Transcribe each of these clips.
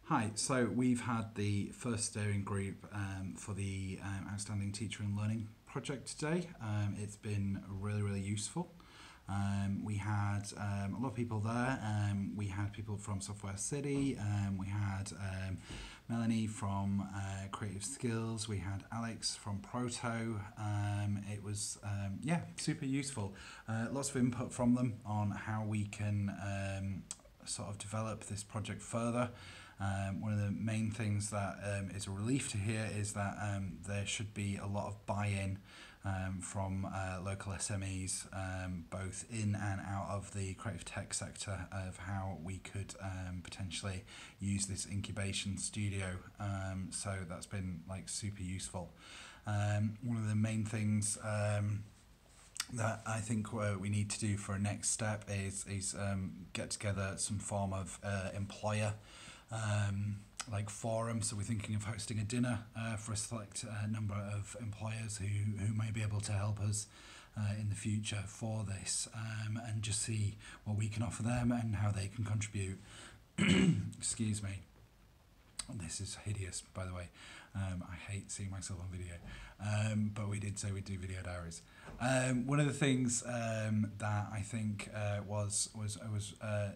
Hi, so we've had the first steering group for the Outstanding Teacher and Learning project today. It's been really, really useful. We had a lot of people there. We had people from Software City. We had Melanie from Creative Skills. We had Alex from Proto. It was, super useful. Lots of input from them on how we can sort of develop this project further. One of the main things that is a relief to hear is that there should be a lot of buy-in from local SMEs, both in and out of the creative tech sector, of how we could potentially use this incubation studio. So that's been like super useful. One of the main things that I think we need to do for a next step is get together some form of employer like forum. So we're thinking of hosting a dinner for a select number of employers who may be able to help us in the future for this, and just see what we can offer them and how they can contribute. Excuse me. This is hideous, by the way. I hate seeing myself on video, but we did say we'd do video diaries. One of the things that I think was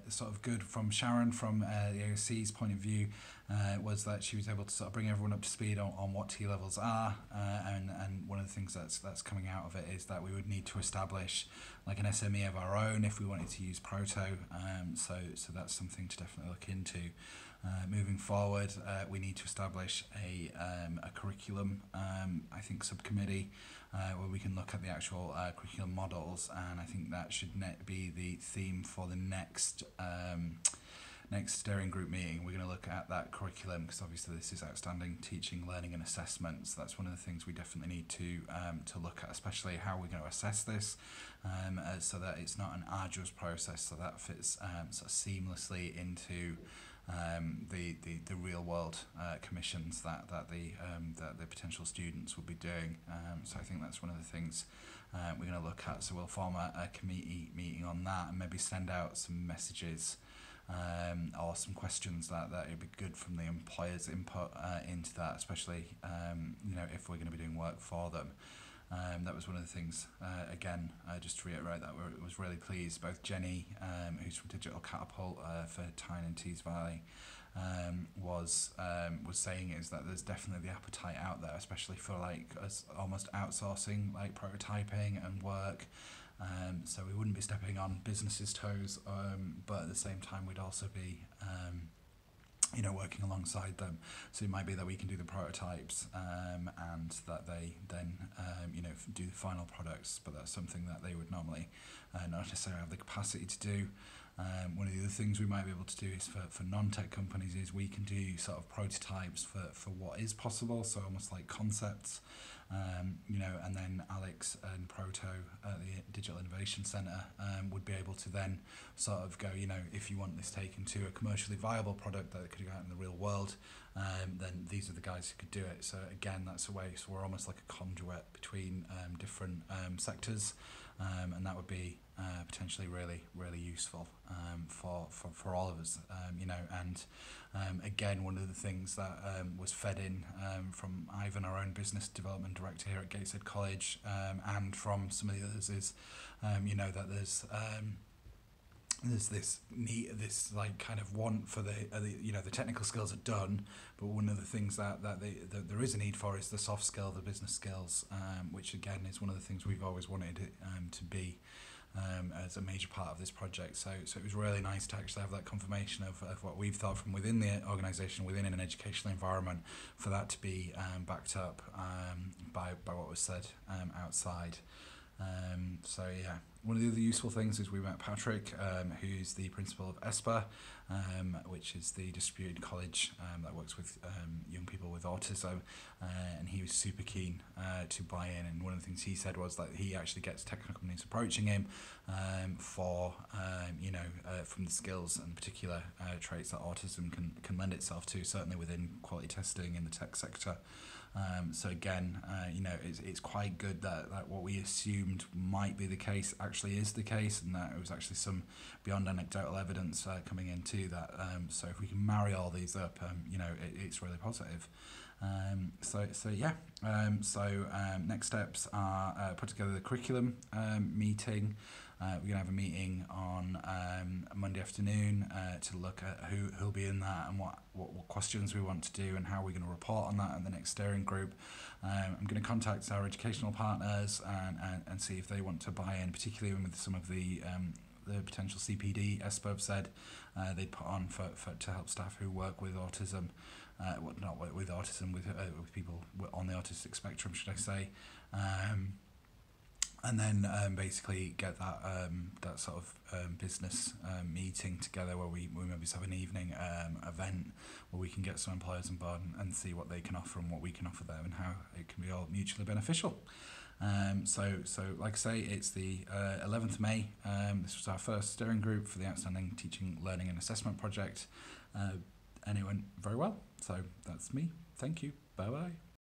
sort of good from Sharon, from the AOC's point of view, was that she was able to sort of bring everyone up to speed on what T levels are, and one of the things that's coming out of it is that we would need to establish like an SME of our own if we wanted to use Proto. So that's something to definitely look into. Moving forward, we need to establish a curriculum, I think, subcommittee where we can look at the actual curriculum models, and I think that should be the theme for the next steering group meeting. We're going to look at that curriculum because obviously this is outstanding teaching, learning, and assessment. So that's one of the things we definitely need to look at, especially how we're going to assess this, so that it's not an arduous process, so that fits sort of seamlessly into the real world commissions that the potential students will be doing. So I think that's one of the things we're going to look at. So we'll form a committee meeting on that and maybe send out some messages or some questions that it would be good from the employers' input into that, especially if we're going to be doing work for them. That was one of the things, again, just to reiterate that I was really pleased. Both Jenny, who's from Digital Catapult for Tyne and Tees Valley, was saying is that there's definitely the appetite out there, especially for like us almost outsourcing like prototyping and work. So we wouldn't be stepping on businesses' toes, but at the same time we'd also be working alongside them. So it might be that we can do the prototypes and that they then do the final products, but that's something that they would normally not necessarily have the capacity to do. One of the other things we might be able to do is for non-tech companies is we can do sort of prototypes for what is possible, so almost like concepts, and then Alex and Proto at the Digital Innovation Centre would be able to then sort of go, if you want this taken to a commercially viable product that could go out in the real world, then these are the guys who could do it. So again, that's a way, so we're almost like a conduit between different sectors, and that would be potentially really, really useful for all of us, and again, one of the things that was fed in from Ivan, our own business development director here at Gateshead College, and from some of the others is, that there's this need, this like kind of want for the technical skills are done, but one of the things that there is a need for is the soft skill, the business skills, which again is one of the things we've always wanted it to be as a major part of this project. So it was really nice to actually have that confirmation of what we've thought from within the organisation, within an educational environment, for that to be backed up by what was said outside. So yeah, one of the other useful things is we met Patrick, who's the principal of ESPA, which is the distributed college that works with young people with autism, and he was super keen to buy in. And one of the things he said was that he actually gets technical companies approaching him from the skills and particular traits that autism can lend itself to, certainly within quality testing in the tech sector. So again, it's quite good that what we assumed might be the case actually is the case, and that it was actually some beyond anecdotal evidence coming into do that. So if we can marry all these up, it's really positive. Next steps are put together the curriculum meeting. We're going to have a meeting on Monday afternoon to look at who'll be in that and what questions we want to do and how we're going to report on that in the next steering group. I'm going to contact our educational partners and see if they want to buy in, particularly with some of the potential CPD ESPA have said they put on to help staff who work with autism, not with autism, with people on the autistic spectrum, should I say. And then basically get that sort of business meeting together where we maybe have an evening event where we can get some employers on board and see what they can offer and what we can offer them and how it can be all mutually beneficial. So like I say, it's the 11th of May. This was our first steering group for the Outstanding Teaching, Learning and Assessment project, and it went very well. So that's me. Thank you. Bye bye.